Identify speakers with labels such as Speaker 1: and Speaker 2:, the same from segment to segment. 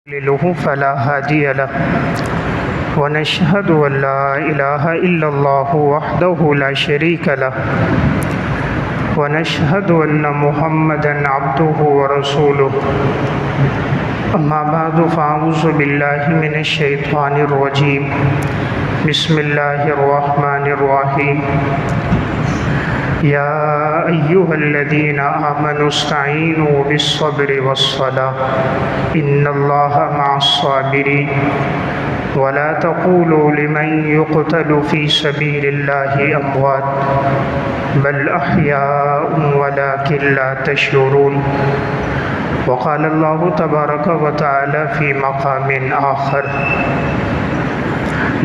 Speaker 1: له فلا هادي له ونشهد أن لا إله إلا الله وحده لا شريك له ونشهد أن محمدا عبده ورسوله أما بعد فأعوذ بالله من الشيطان الرجيم بسم الله الرحمن الرحيم يا أيها الذين آمنوا استعينوا بالصبر والصلاة إن الله مع الصابرين ولا تقولوا لمن يقتل في سبيل الله أموات بل أحياء ولكن لا تشعرون وقال الله تبارك وتعالى في مقام آخر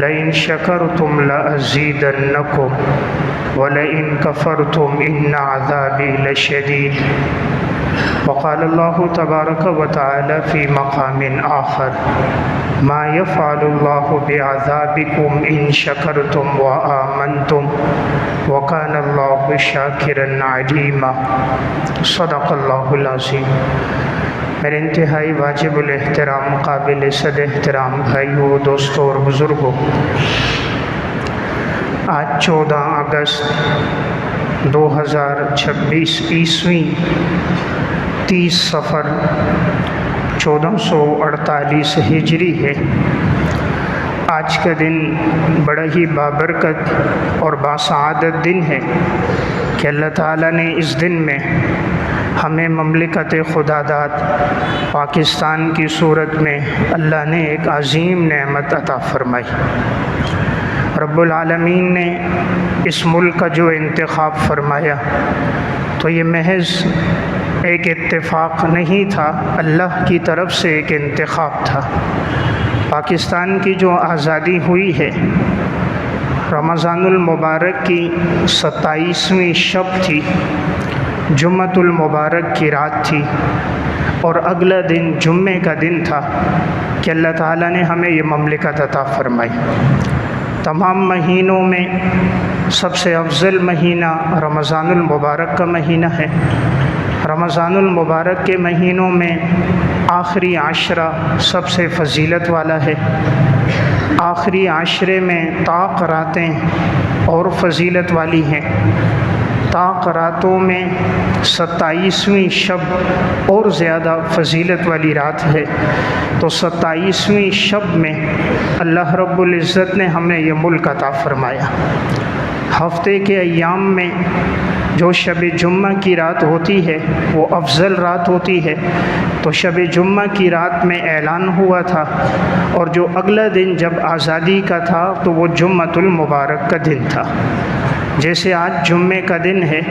Speaker 1: لئن شكرتم لأزيدنكم ولئن كفرتم إن عذابي لشديد وقال الله تبارك وتعالى في مقام آخر ما يفعل الله بعذابكم إن شكرتم وآمنتم وكان الله شاكرا عليما صدق الله العظيم۔ میرے انتہائی واجب الاحترام قابل صد احترام بھائیو، دوستو اور بزرگوں، آج 14 اگست 2026 عیسوی 30 صفر 1448 ہجری ہے۔ آج کا دن بڑا ہی بابرکت اور باسعادت دن ہے کہ اللہ تعالیٰ نے اس دن میں ہمیں مملکت خدا داد پاکستان کی صورت میں اللہ نے ایک عظیم نعمت عطا فرمائی۔ رب العالمین نے اس ملک کا جو انتخاب فرمایا تو یہ محض ایک اتفاق نہیں تھا، اللہ کی طرف سے ایک انتخاب تھا۔ پاکستان کی جو آزادی ہوئی ہے، رمضان المبارک کی 27ویں شب تھی، جمعۃ المبارک کی رات تھی، اور اگلا دن جمعے کا دن تھا کہ اللہ تعالیٰ نے ہمیں یہ مملکت عطا فرمائی۔ تمام مہینوں میں سب سے افضل مہینہ رمضان المبارک کا مہینہ ہے۔ رمضان المبارک کے مہینوں میں آخری عشرہ سب سے فضیلت والا ہے۔ آخری عشرے میں طاق راتیں اور فضیلت والی ہیں۔ طاق راتوں میں 27ویں شب اور زیادہ فضیلت والی رات ہے، تو 27ویں شب میں اللہ رب العزت نے ہمیں یہ ملک عطا فرمایا۔ ہفتے کے ایام میں جو شب جمعہ کی رات ہوتی ہے وہ افضل رات ہوتی ہے، تو شب جمعہ کی رات میں اعلان ہوا تھا، اور جو اگلا دن جب آزادی کا تھا تو وہ جمعۃ المبارک کا دن تھا۔ جیسے آج جمعے کا دن ہے،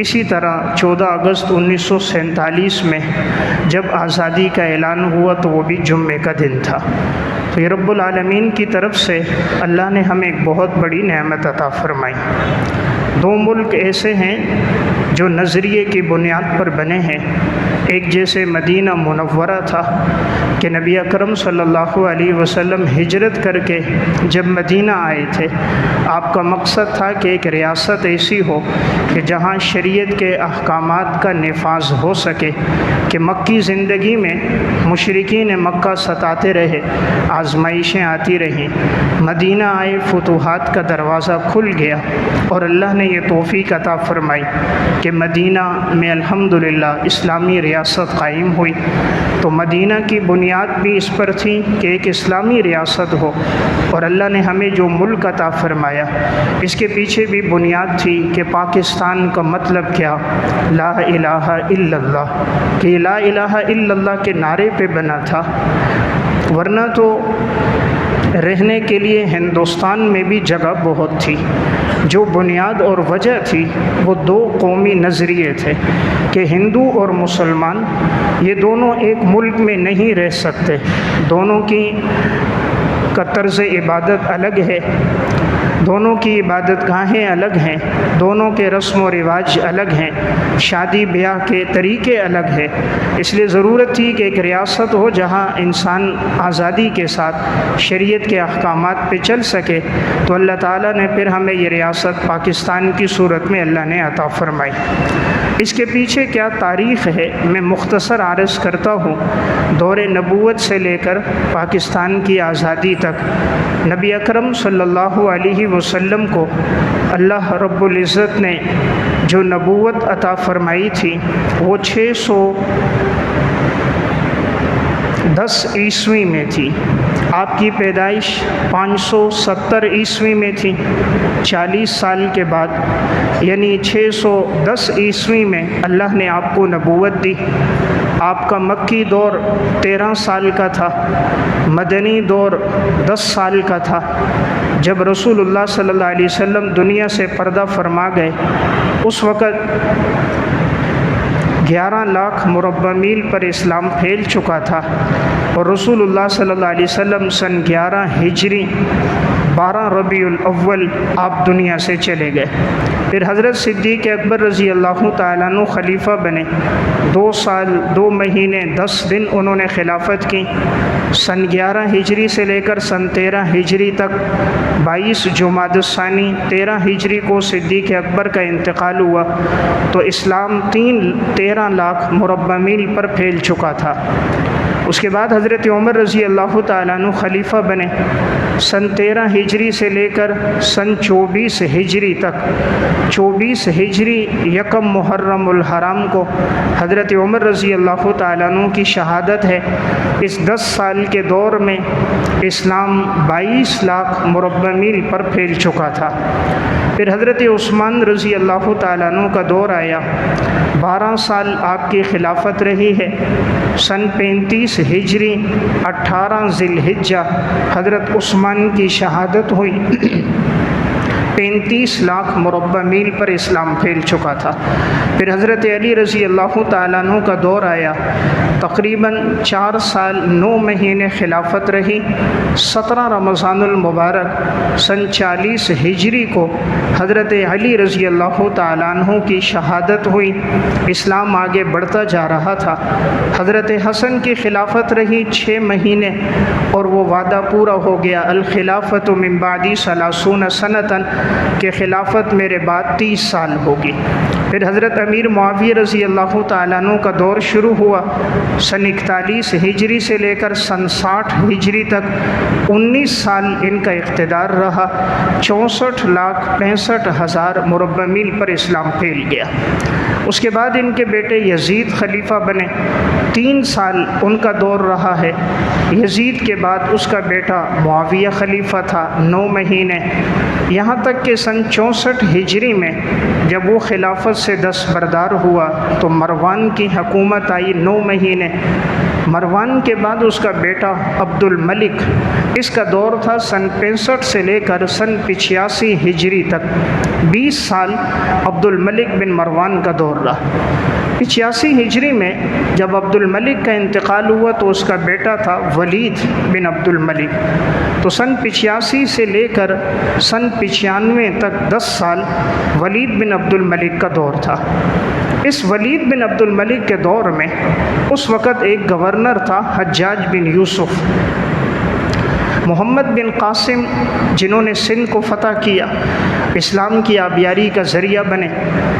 Speaker 1: اسی طرح 14 اگست 1947 میں جب آزادی کا اعلان ہوا تو وہ بھی جمعے کا دن تھا۔ تو یہ رب العالمین کی طرف سے اللہ نے ہمیں ایک بہت بڑی نعمت عطا فرمائی۔ دو ملک ایسے ہیں جو نظریے کی بنیاد پر بنے ہیں۔ ایک جیسے مدینہ منورہ تھا کہ نبی اکرم صلی اللہ علیہ وسلم ہجرت کر کے جب مدینہ آئے تھے، آپ کا مقصد تھا کہ ایک ریاست ایسی ہو کہ جہاں شریعت کے احکامات کا نفاذ ہو سکے، کہ مکی زندگی میں مشرکین مکہ ستاتے رہے، آزمائشیں آتی رہیں، مدینہ آئے، فتوحات کا دروازہ کھل گیا، اور اللہ نے یہ توفیق عطا فرمائی کہ مدینہ میں الحمدللہ اسلامی ریاست قائم ہوئی۔ تو مدینہ کی بنیاد بھی اس پر تھی کہ ایک اسلامی ریاست ہو، اور اللہ نے ہمیں جو ملک عطا فرمایا اس کے پیچھے بھی بنیاد تھی کہ پاکستان کا مطلب کیا، لا الہ الا اللہ، کہ لا الہ الا اللہ کے نعرے پہ بنا تھا۔ ورنہ تو رہنے کے لیے ہندوستان میں بھی جگہ بہت تھی۔ جو بنیاد اور وجہ تھی وہ دو قومی نظریے تھے کہ ہندو اور مسلمان یہ دونوں ایک ملک میں نہیں رہ سکتے، دونوں کی کا طرز عبادت الگ ہے، دونوں کی عبادت گاہیں الگ ہیں، دونوں کے رسم و رواج الگ ہیں، شادی بیاہ کے طریقے الگ ہیں۔ اس لیے ضرورت تھی کہ ایک ریاست ہو جہاں انسان آزادی کے ساتھ شریعت کے احکامات پہ چل سکے۔ تو اللہ تعالیٰ نے پھر ہمیں یہ ریاست پاکستان کی صورت میں اللہ نے عطا فرمائی۔ اس کے پیچھے کیا تاریخ ہے میں مختصر عرض کرتا ہوں۔ دور نبوت سے لے کر پاکستان کی آزادی تک نبی اکرم صلی اللہ علیہ وسلم کو اللہ رب العزت نے جو نبوت عطا فرمائی تھی وہ 610 عیسوی میں تھی۔ آپ کی پیدائش 570 عیسوی میں تھی۔ 40 سال کے بعد یعنی 610 عیسوی میں اللہ نے آپ کو نبوت دی۔ آپ کا مکی دور 13 سال کا تھا، مدنی دور 10 سال کا تھا۔ جب رسول اللہ صلی اللہ علیہ وسلم دنیا سے پردہ فرما گئے اس وقت 11 لاکھ مربع میل پر اسلام پھیل چکا تھا، اور رسول اللہ صلی اللہ علیہ وسلم سن 11 ہجری 12 ربیع الاول آپ دنیا سے چلے گئے۔ پھر حضرت صدیق اکبر رضی اللہ تعالیٰ عنہ خلیفہ بنے۔ 2 سال 2 مہینے 10 دن انہوں نے خلافت کی۔ سن 11 ہجری سے لے کر سن 13 ہجری تک 22 جمادی الثانی 13 ہجری کو صدیق اکبر کا انتقال ہوا تو اسلام 13 لاکھ مربع میل پر پھیل چکا تھا۔ اس کے بعد حضرت عمر رضی اللہ تعالیٰ عنہ خلیفہ بنے۔ سن 13 ہجری سے لے کر سن 24 ہجری تک 24 ہجری یکم محرم الحرام کو حضرت عمر رضی اللہ تعالیٰ عنہ کی شہادت ہے۔ اس 10 سال کے دور میں اسلام 22 لاکھ مربع میل پر پھیل چکا تھا۔ پھر حضرت عثمان رضی اللہ تعالیٰ عنہ کا دور آیا۔ 12 سال آپ کی خلافت رہی ہے۔ سن 35 ہجری 18 ذی الحجہ حضرت عثمان کی شہادت ہوئی۔ 35 لاکھ مربع میل پر اسلام پھیل چکا تھا۔ پھر حضرت علی رضی اللہ تعالیٰ عنہ کا دور آیا۔ تقریباً 4 سال 9 مہینے خلافت رہی۔ 17 رمضان المبارک سن 40 ہجری کو حضرت علی رضی اللہ تعالیٰ عنہ کی شہادت ہوئی۔ اسلام آگے بڑھتا جا رہا تھا۔ حضرت حسن کی خلافت رہی 6 مہینے اور وہ وعدہ پورا ہو گیا، الخلافت من بعدی 30 سنۃ، کہ خلافت میرے بعد 30 سال ہوگی۔ پھر حضرت امیر معاویہ رضی اللہ تعالیٰ عنہ کا دور شروع ہوا۔ سن 41 ہجری سے لے کر سن 60 ہجری تک 19 سال ان کا اقتدار رہا۔ 64,65,000 مربع میل پر اسلام پھیل گیا۔ اس کے بعد ان کے بیٹے یزید خلیفہ بنے۔ 3 سال ان کا دور رہا ہے۔ یزید کے بعد اس کا بیٹا معاویہ خلیفہ تھا 9 مہینے، یہاں تک کہ سن 64 ہجری میں جب وہ خلافت سے دستبردار ہوا تو مروان کی حکومت آئی 9 مہینے۔ مروان کے بعد اس کا بیٹا عبد الملک، اس کا دور تھا سن 65 سے لے کر سن 85 ہجری تک۔ 20 سال عبد الملک بن مروان کا دور رہا۔ 85 ہجری میں جب عبد الملک کا انتقال ہوا تو اس کا بیٹا تھا ولید بن عبد الملک۔ تو سن 85 سے لے کر سن 95 تک 10 سال ولید بن عبد الملک کا دور تھا۔ اس ولید بن عبد الملک کے دور میں اس وقت ایک گورنر تھا حجاج بن یوسف۔ محمد بن قاسم جنہوں نے سندھ کو فتح کیا، اسلام کی آبیاری کا ذریعہ بنے،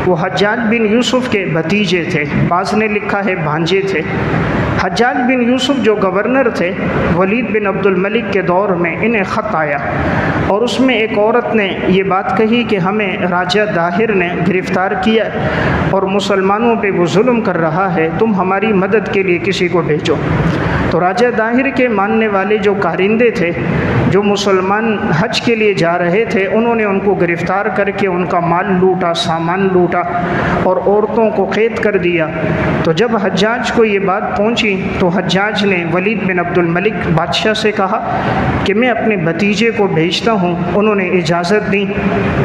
Speaker 1: وہ حجاج بن یوسف کے بھتیجے تھے، بعض نے لکھا ہے بھانجے تھے۔ حجاج بن یوسف جو گورنر تھے ولید بن عبد الملک کے دور میں انہیں خط آیا اور اس میں ایک عورت نے یہ بات کہی کہ ہمیں راجہ داہر نے گرفتار کیا اور مسلمانوں پہ وہ ظلم کر رہا ہے، تم ہماری مدد کے لیے کسی کو بھیجو۔ تو راجہ داہر کے ماننے والے جو کارندے تھے جو مسلمان حج کے لیے جا رہے تھے انہوں نے ان کو گرفتار کر کے ان کا مال لوٹا، سامان لوٹا اور عورتوں کو قید کر دیا۔ تو جب حجاج کو یہ بات پہنچی تو حجاج نے ولید بن عبد الملک بادشاہ سے کہا کہ میں اپنے بھتیجے کو بھیجتا ہوں۔ انہوں نے اجازت دی۔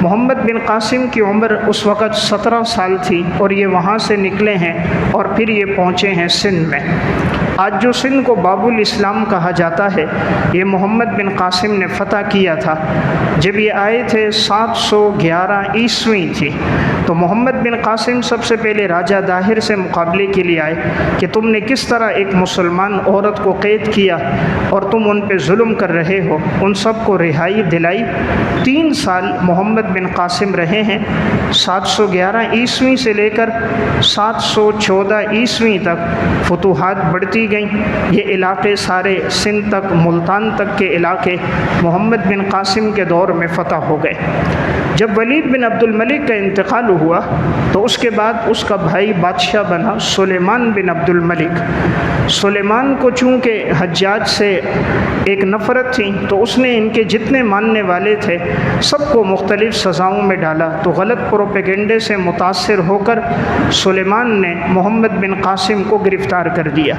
Speaker 1: محمد بن قاسم کی عمر اس وقت 17 سال تھی اور یہ وہاں سے نکلے ہیں اور پھر یہ پہنچے ہیں سندھ میں۔ آج جو سندھ کو باب الاسلام کہا جاتا ہے، یہ محمد بن قاسم نے فتح کیا تھا جب یہ آئے تھے 711 عیسوی تھی۔ تو محمد بن قاسم سب سے پہلے راجہ داہر سے مقابلے کے لیے آئے کہ تم نے کس طرح ایک مسلمان عورت کو قید کیا اور تم ان پہ ظلم کر رہے ہو۔ ان سب کو رہائی دلائی۔ 3 سال محمد بن قاسم رہے ہیں، 711 عیسوی سے لے کر 714 عیسوی تک فتوحات بڑھتی گئیں۔ یہ علاقے سارے سندھ تک، ملتان تک کے علاقے محمد بن قاسم کے دور میں فتح ہو گئے۔ جب ولید بن عبد الملک کا انتقال ہوا تو اس کے بعد اس کا بھائی بادشاہ بنا سلیمان بن عبد الملک۔ سلیمان کو چونکہ حجاج سے ایک نفرت تھی تو اس نے ان کے جتنے ماننے والے تھے سب کو مختلف سزاؤں میں ڈالا۔ تو غلط پروپیگنڈے سے متاثر ہو کر سلیمان نے محمد بن قاسم کو گرفتار کر دیا،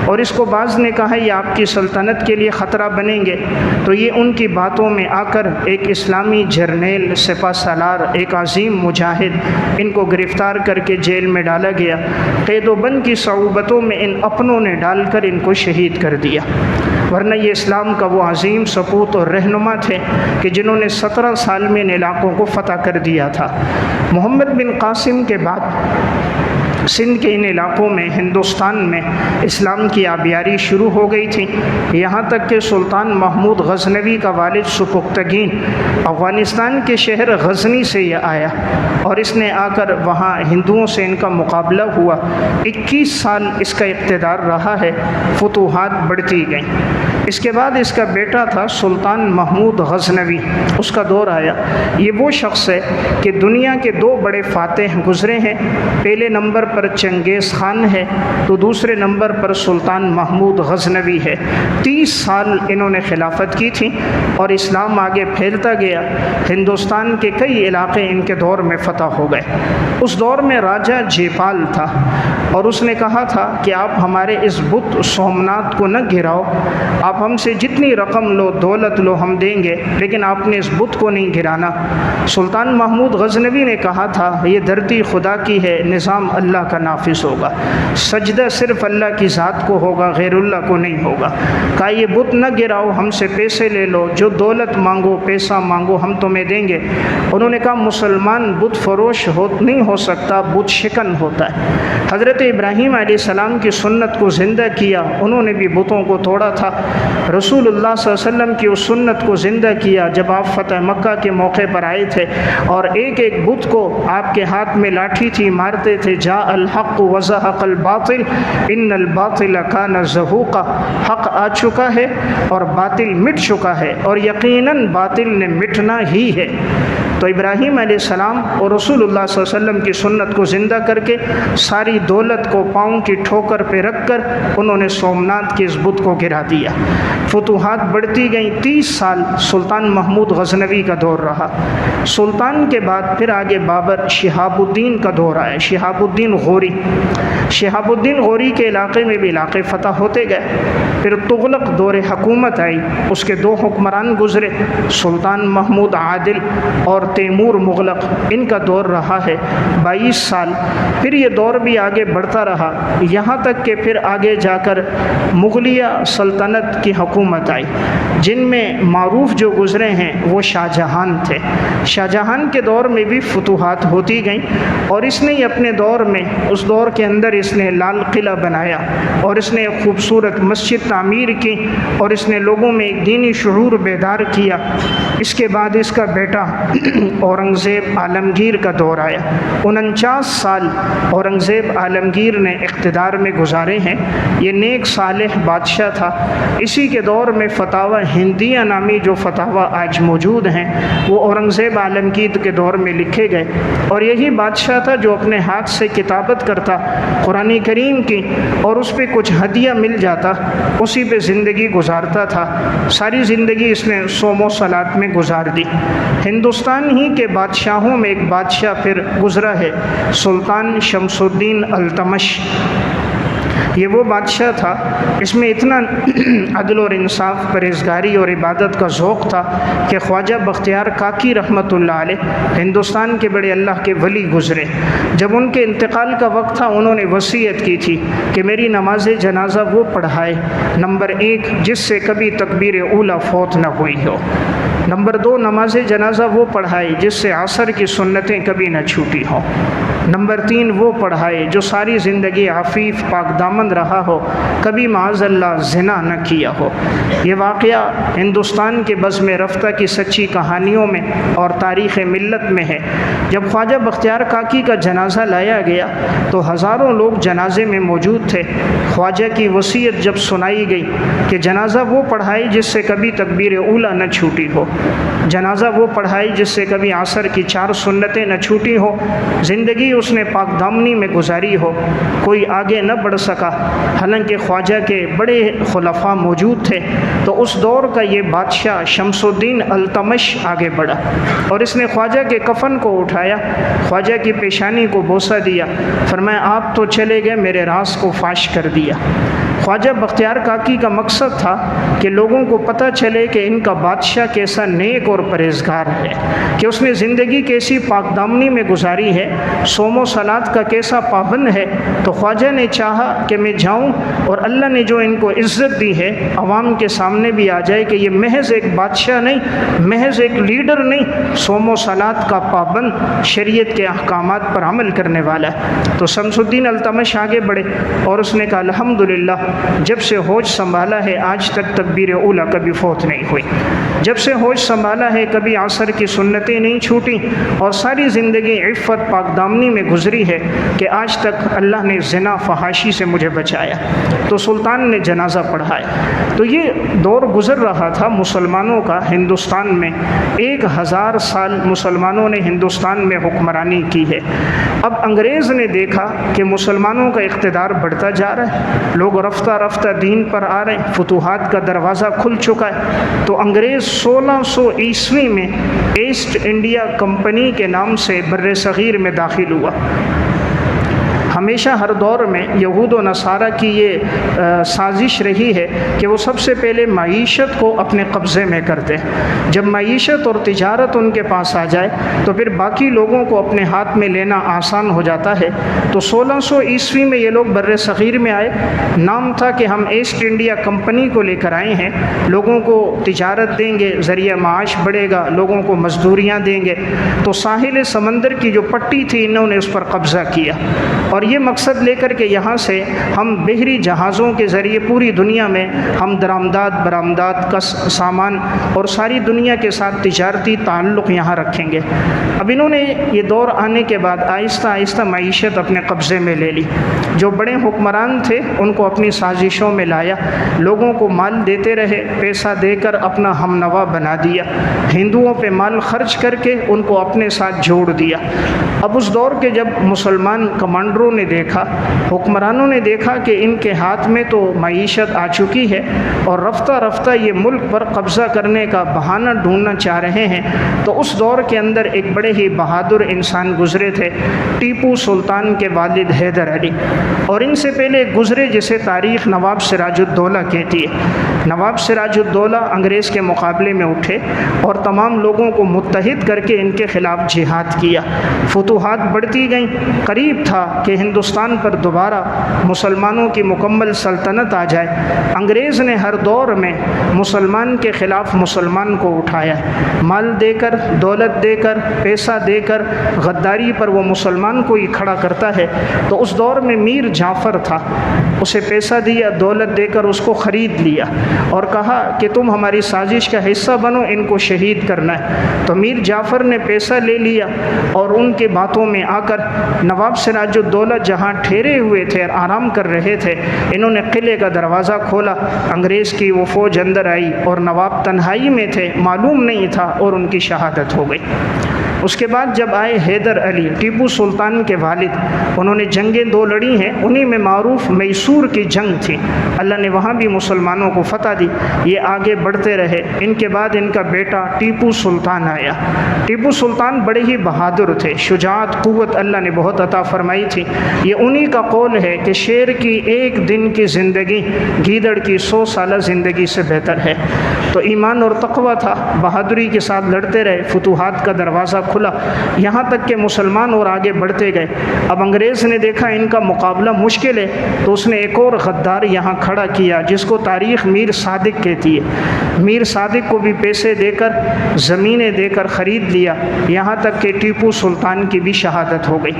Speaker 1: اور اس کو بعض نے کہا یہ آپ کی سلطنت کے لیے خطرہ بنیں گے، تو یہ ان کی باتوں میں آ کر ایک اسلامی جرنیل، سپہ سالار، ایک عظیم مجاہد، ان کو گرفتار کر کے جیل میں ڈالا گیا۔ قید و بند کی صعوبتوں میں ان اپنوں نے ڈال کر ان کو شہید کر دیا، ورنہ یہ اسلام کا وہ عظیم سپوت اور رہنما تھے کہ جنہوں نے 17 سال میں ان علاقوں کو فتح کر دیا تھا۔ محمد بن قاسم کے بعد سندھ کے ان علاقوں میں، ہندوستان میں اسلام کی آبیاری شروع ہو گئی تھی، یہاں تک کہ سلطان محمود غزنوی کا والد سبکتگین افغانستان کے شہر غزنی سے یہ آیا، اور اس نے آ کر وہاں ہندوؤں سے ان کا مقابلہ ہوا۔ 21 سال اس کا اقتدار رہا ہے، فتوحات بڑھتی گئیں۔ اس کے بعد اس کا بیٹا تھا سلطان محمود غزنوی، اس کا دور آیا۔ یہ وہ شخص ہے کہ دنیا کے 2 بڑے فاتح گزرے ہیں، پہلے نمبر پر چنگیز خان ہے تو دوسرے نمبر پر سلطان محمود غزنوی ہے۔ 30 سال انہوں نے خلافت کی تھی اور اسلام آگے پھیلتا گیا۔ ہندوستان کے کئی علاقے ان کے دور میں فتح ہو گئے۔ اس دور میں راجہ جیپال تھا اور اس نے کہا تھا کہ آپ ہمارے اس بت سومناتھ کو نہ گراؤ، آپ ہم سے جتنی رقم لو، دولت لو، ہم دیں گے، لیکن آپ نے اس بت کو نہیں گرانا۔ سلطان محمود غزنوی نے کہا تھا یہ دھرتی خدا کی ہے، نظام اللہ کا نافذ ہوگا، سجدہ صرف اللہ کی ذات کو ہوگا، غیر اللہ کو نہیں ہوگا۔ کہا یہ بت نہ گراؤ، ہم سے پیسے لے لو، جو دولت مانگو، پیسہ مانگو، ہم تمہیں دیں گے۔ انہوں نے کہا مسلمان بت فروش نہیں ہو سکتا، بت شکن ہوتا ہے۔ حضرت ابراہیم علیہ السلام کی سنت کو زندہ کیا، انہوں نے بھی بتوں کو توڑا تھا۔ رسول اللہ صلی اللہ علیہ وسلم کی اس سنت کو زندہ کیا جب آپ فتح مکہ کے موقع پر آئے تھے اور ایک ایک بت کو آپ کے ہاتھ میں لاٹھی تھی، مارتے تھے۔ جاء الحق وزهق الباطل ان الباطل کان زہوقا، حق آ چکا ہے اور باطل مٹ چکا ہے، اور یقیناً باطل نے مٹنا ہی ہے۔ تو ابراہیم علیہ السلام اور رسول اللہ صلی اللہ علیہ وسلم کی سنت کو زندہ کر کے ساری دولت کو پاؤں کی ٹھوکر پہ رکھ کر انہوں نے سومناتھ کے اس بت کو گرا دیا۔ فتوحات بڑھتی گئیں۔ 30 سال سلطان محمود غزنوی کا دور رہا۔ سلطان کے بعد پھر آگے بابر شہاب الدین کا دور آیا، شہاب الدین غوری۔ شہاب الدین غوری کے علاقے میں بھی علاقے فتح ہوتے گئے۔ پھر تغلق دور حکومت آئی، اس کے 2 حکمران گزرے، سلطان محمود عادل اور تیمور مغلق، ان کا دور رہا ہے 22 سال۔ پھر یہ دور بھی آگے بڑھتا رہا، یہاں تک کہ پھر آگے جا کر مغلیہ سلطنت کی حکومت آئی، جن میں معروف جو گزرے ہیں وہ شاہ جہان تھے۔ شاہ جہان کے دور میں بھی فتوحات ہوتی گئیں، اور اس نے اپنے دور میں، اس دور کے اندر اس نے لال قلعہ بنایا، اور اس نے ایک خوبصورت مسجد تعمیر کی، اور اس نے لوگوں میں ایک دینی شعور بیدار کیا۔ اس کے بعد اس کا بیٹا اورنگزیب عالمگیر کا دور آیا۔ 49 سال اورنگزیب عالمگیر نے اقتدار میں گزارے ہیں۔ یہ نیک صالح بادشاہ تھا۔ اسی کے دور میں فتاوی ہندیہ نامی جو فتاوی آج موجود ہیں وہ اورنگزیب عالمگیر کے دور میں لکھے گئے، اور یہی بادشاہ تھا جو اپنے ہاتھ سے کتابت کرتا قرآن کریم کی، اور اس پہ کچھ ہدیہ مل جاتا، اسی پہ زندگی گزارتا تھا۔ ساری زندگی اس نے صوم و صلات میں گزار دی۔ ہندوستان ہی کے بادشاہوں میں ایک بادشاہ پھر گزرا ہے، سلطان شمس الدین التمش۔ یہ وہ بادشاہ تھا، اس میں اتنا عدل اور انصاف، پرہیزگاری اور عبادت کا ذوق تھا کہ خواجہ بختیار کاکی رحمۃ اللہ علیہ ہندوستان کے بڑے اللہ کے ولی گزرے۔ جب ان کے انتقال کا وقت تھا، انہوں نے وصیت کی تھی کہ میری نماز جنازہ وہ پڑھائے، نمبر 1 جس سے کبھی تکبیر اولیٰ فوت نہ ہوئی ہو، نمبر 2 نماز جنازہ وہ پڑھائے جس سے عصر کی سنتیں کبھی نہ چھوٹی ہوں، نمبر 3 وہ پڑھائے جو ساری زندگی عفیف پاک دامن رہا ہو، کبھی معاذ اللہ زنا نہ کیا ہو۔ یہ واقعہ ہندوستان کے بزم رفتہ کی سچی کہانیوں میں اور تاریخ ملت میں ہے۔ جب خواجہ بختیار کاکی کا جنازہ لایا گیا تو ہزاروں لوگ جنازے میں موجود تھے۔ خواجہ کی وصیت جب سنائی گئی کہ جنازہ وہ پڑھائے جس سے کبھی تکبیر اولیٰ نہ چھوٹی ہو، جنازہ وہ پڑھائی جس سے کبھی عصر کی 4 سنتیں نہ چھوٹی ہو، زندگی اس نے پاک دامنی میں گزاری ہو، کوئی آگے نہ بڑھ سکا، حالانکہ خواجہ کے بڑے خلفاء موجود تھے، تو اس دور کا یہ بادشاہ شمس الدین التمش آگے بڑھا اور اس نے خواجہ کے کفن کو اٹھایا، خواجہ کی پیشانی کو بوسہ دیا، فرمایا آپ تو چلے گئے، میرے راز کو فاش کر دیا۔ خواجہ بختیار کاکی کا مقصد تھا کہ لوگوں کو پتہ چلے کہ ان کا بادشاہ کیسا نیک اور پرہیزگار ہے، کہ اس نے زندگی کیسی پاک دامنی میں گزاری ہے، صوم و صلات کا کیسا پابند ہے۔ تو خواجہ نے چاہا کہ میں جاؤں اور اللہ نے جو ان کو عزت دی ہے عوام کے سامنے بھی آ جائے کہ یہ محض ایک بادشاہ نہیں، محض ایک لیڈر نہیں، صوم و صلات کا پابند، شریعت کے احکامات پر عمل کرنے والا ہے۔ تو شمس الدین التمش آگے بڑھے اور اس نے کہا الحمدللہ جب سے ہوش سنبھالا ہے آج تک تکبیر اولیٰ کبھی فوت نہیں ہوئی، جب سے ہوش سنبھالا ہے کبھی عصر کی سنتیں نہیں چھوٹی، اور ساری زندگی عفت پاک دامنی میں گزری ہے کہ آج تک اللہ نے زنا فحاشی سے مجھے بچایا۔ تو سلطان نے جنازہ پڑھایا۔ تو یہ دور گزر رہا تھا مسلمانوں کا ہندوستان میں، 1000 سال مسلمانوں نے ہندوستان میں حکمرانی کی ہے۔ اب انگریز نے دیکھا کہ مسلمانوں کا اقتدار بڑھتا جا رہا ہے، لوگ رفتہ رفتہ دین پر آ رہے ہیں، فتوحات کا دروازہ کھل چکا ہے، تو انگریز 1600 عیسوی میں ایسٹ انڈیا کمپنی کے نام سے بر صغیر میں داخل ہوا۔ ہمیشہ ہر دور میں یہود و نصارہ کی یہ سازش رہی ہے کہ وہ سب سے پہلے معیشت کو اپنے قبضے میں کرتے ہیں، جب معیشت اور تجارت ان کے پاس آ جائے تو پھر باقی لوگوں کو اپنے ہاتھ میں لینا آسان ہو جاتا ہے۔ تو 1600 عیسوی میں یہ لوگ بر صغیر میں آئے، نام تھا کہ ہم ایسٹ انڈیا کمپنی کو لے کر آئے ہیں، لوگوں کو تجارت دیں گے، ذریعہ معاش بڑھے گا، لوگوں کو مزدوریاں دیں گے۔ تو ساحل سمندر کی جو پٹی تھی انہوں نے اس پر قبضہ کیا، اور یہ مقصد لے کر کے یہاں سے ہم بحری جہازوں کے ذریعے پوری دنیا میں ہم درآمدات برآمدات کا سامان اور ساری دنیا کے ساتھ تجارتی تعلق یہاں رکھیں گے۔ اب انہوں نے یہ دور آنے کے بعد آہستہ آہستہ معیشت اپنے قبضے میں لے لی، جو بڑے حکمران تھے ان کو اپنی سازشوں میں لایا، لوگوں کو مال دیتے رہے، پیسہ دے کر اپنا ہم نوا بنا دیا، ہندوؤں پہ مال خرچ کر کے ان کو اپنے ساتھ جوڑ دیا۔ اب اس دور کے جب مسلمان کمانڈروں نے دیکھا، حکمرانوں نے دیکھا کہ ان کے ہاتھ میں تو معیشت آ چکی ہے اور رفتہ رفتہ یہ ملک پر قبضہ کرنے کا بہانہ ڈھونڈنا چاہ رہے ہیں، تو اس دور کے اندر ایک بڑے ہی بہادر انسان گزرے تھے، ٹیپو سلطان کے والد حیدر علی، اور ان سے پہلے گزرے جسے تاریخ نواب سراج الدولہ کہتی ہے۔ نواب سراج الدولہ انگریز کے مقابلے میں اٹھے اور تمام لوگوں کو متحد کر کے ان کے خلاف جہاد کیا، فتوحات بڑھتی گئیں، قریب تھا کہ ہندوستان پر دوبارہ مسلمانوں کی مکمل سلطنت آ جائے۔ انگریز نے ہر دور میں مسلمان کے خلاف مسلمان کو اٹھایا، مال دے کر، دولت دے کر، پیسہ دے کر، غداری پر وہ مسلمان کو ہی کھڑا کرتا ہے۔ تو اس دور میں میر جعفر تھا، اسے پیسہ دیا، دولت دے کر اس کو خرید لیا اور کہا کہ تم ہماری سازش کا حصہ بنو، ان کو شہید کرنا ہے۔ تو میر جعفر نے پیسہ لے لیا اور ان کے باتوں میں آ کر نواب سراج الدولہ جہاں ٹھہرے ہوئے تھے اور آرام کر رہے تھے، انہوں نے قلعے کا دروازہ کھولا، انگریز کی وہ فوج اندر آئی اور نواب تنہائی میں تھے، معلوم نہیں تھا، اور ان کی شہادت ہو گئی۔ اس کے بعد جب آئے حیدر علی ٹیپو سلطان کے والد، انہوں نے جنگیں 2 لڑی ہیں، انہی میں معروف میسور کی جنگ تھی، اللہ نے وہاں بھی مسلمانوں کو فتح دی، یہ آگے بڑھتے رہے۔ ان کے بعد ان کا بیٹا ٹیپو سلطان آیا۔ ٹیپو سلطان بڑے ہی بہادر تھے، شجاعت قوت اللہ نے بہت عطا فرمائی تھی۔ یہ انہی کا قول ہے کہ شیر کی 1 دن کی زندگی گیدڑ کی 100 سالہ زندگی سے بہتر ہے۔ تو ایمان اور تقوی تھا، بہادری کے ساتھ لڑتے رہے، فتوحات کا دروازہ کھلا، یہاں تک کہ مسلمان اور آگے بڑھتے گئے۔ اب انگریز نے دیکھا ان کا مقابلہ مشکل ہے، تو اس نے ایک اور غدار یہاں کھڑا کیا جس کو تاریخ میر صادق کہتی ہے۔ میر صادق کو بھی پیسے دے کر، زمینیں دے کر خرید لیا، یہاں تک کہ ٹیپو سلطان کی بھی شہادت ہو گئی۔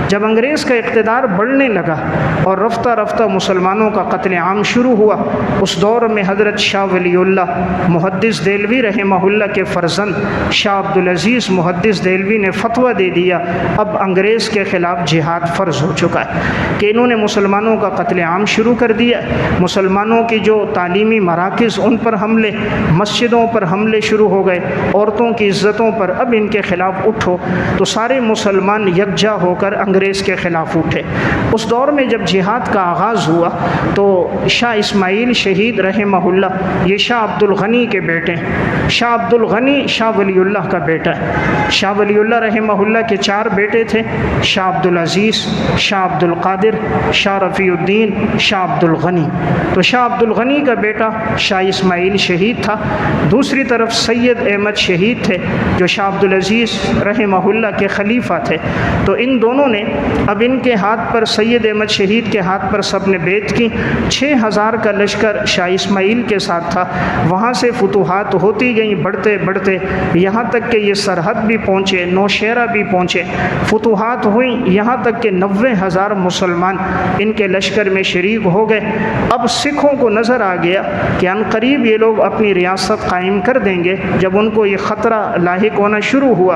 Speaker 1: جب انگریز کا اقتدار بڑھنے لگا اور رفتہ رفتہ مسلمانوں کا قتل عام شروع ہوا، اس دور میں حضرت شاہ ولی اللہ محدث دہلوی رحمہ اللہ کے فرزند شاہ عبدالعزیز محدث دہلوی نے فتویٰ دے دیا، اب انگریز کے خلاف جہاد فرض ہو چکا ہے، کہ انہوں نے مسلمانوں کا قتل عام شروع کر دیا۔ مسلمانوں کی جو تعلیمی مراکز ان پر حملے، مسجدوں پر حملے شروع ہو گئے، عورتوں کی عزتوں پر، اب ان کے خلاف اٹھو۔ تو سارے مسلمان یکجا ہو کر انگریز کے خلاف اٹھے۔ اس دور میں جب جہاد کا آغاز ہوا تو شاہ اسماعیل شہید رحمہ اللہ، یہ شاہ عبد الغنی کے بیٹے ہیں۔ شاہ عبد الغنی شاہ ولی اللہ کا بیٹا ہے۔ شاہ ولی اللہ رحمہ اللہ کے 4 بیٹے تھے، شاہ عبد العزیز، شاہ عبد القادر، شاہ رفیع الدین، شاہ عبد الغنی۔ تو شاہ عبد الغنی کا بیٹا شاہ اسماعیل شہید تھا، دوسری طرف سید احمد شہید تھے جو شاہ عبد العزیز رحمہ اللہ کے خلیفہ تھے۔ تو ان دونوں نے اب ان کے ہاتھ پر، سید احمد شہید کے ہاتھ پر سب نے بیعت کی۔ 6000 کا لشکر شاہ اسماعیل کے ساتھ تھا، وہاں سے فتوحات ہوتی گئیں بڑھتے بڑھتے، یہاں تک کہ یہ سرحد بھی پہنچے، نوشہرہ بھی پہنچے، فتوحات ہوئیں، یہاں تک کہ 90,000 مسلمان ان کے لشکر میں شریک ہو گئے۔ اب سکھوں کو نظر آ گیا کہ عنقریب یہ لوگ اپنی ریاست قائم کر دیں گے۔ جب ان کو یہ خطرہ لاحق ہونا شروع ہوا،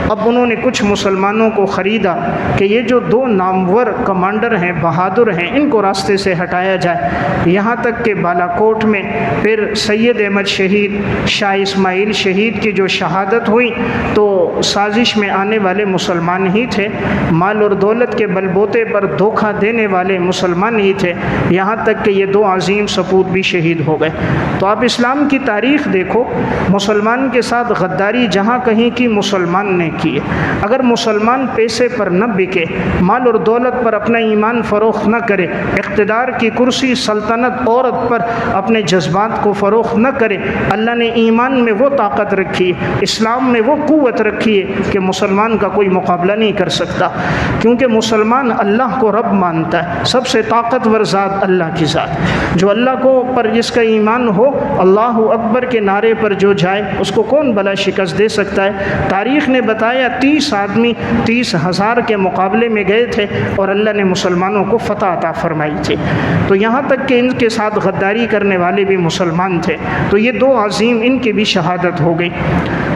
Speaker 1: اب انہوں نے کچھ مسلمانوں کو خریدا کہ یہ جو 2 نامور کمانڈر ہیں، بہادر ہیں، ان کو راستے سے ہٹایا جائے۔ یہاں تک کہ بالا کوٹ میں پھر سید احمد شہید، شاہ اسماعیل شہید کی جو شہادت ہوئی تو سازش میں آنے والے مسلمان ہی تھے، مال اور دولت کے بلبوتے پر دھوکہ دینے والے مسلمان ہی تھے، یہاں تک کہ یہ 2 عظیم سپوت بھی شہید ہو گئے۔ تو آپ اسلام کی تاریخ دیکھو، مسلمان کے ساتھ غداری جہاں کہیں کی مسلمان نے کی ہے۔ اگر مسلمان پیسے پر نہ بکے، مال اور دولت پر اپنا ایمان فروخت نہ کرے، اقتدار کی کرسی، سلطنت، عورت پر اپنے جذبات کو فروخت نہ کرے، اللہ نے ایمان میں وہ طاقت رکھی ہے، اسلام میں وہ قوت رکھی ہے کہ مسلمان کا کوئی مقابلہ نہیں کر سکتا، کیونکہ مسلمان اللہ کو رب مانتا ہے، سب سے طاقتور ذات اللہ کی ذات، جو اللہ کو پر جس کا ایمان ہو، اللہ اکبر کے نعرے پر جو جائے اس کو کون بلا شکست دے سکتا ہے۔ تاریخ نے بتایا 30 آدمی 30,000 کے مقابلے میں گئے تھے اور اللہ نے مسلمانوں کو فتح عطا فرمائی تھی۔ تو یہاں تک کہ ان کے ساتھ غداری کرنے والے بھی مسلمان تھے، تو یہ 2 عظیم ان کی بھی شہادت ہو گئی۔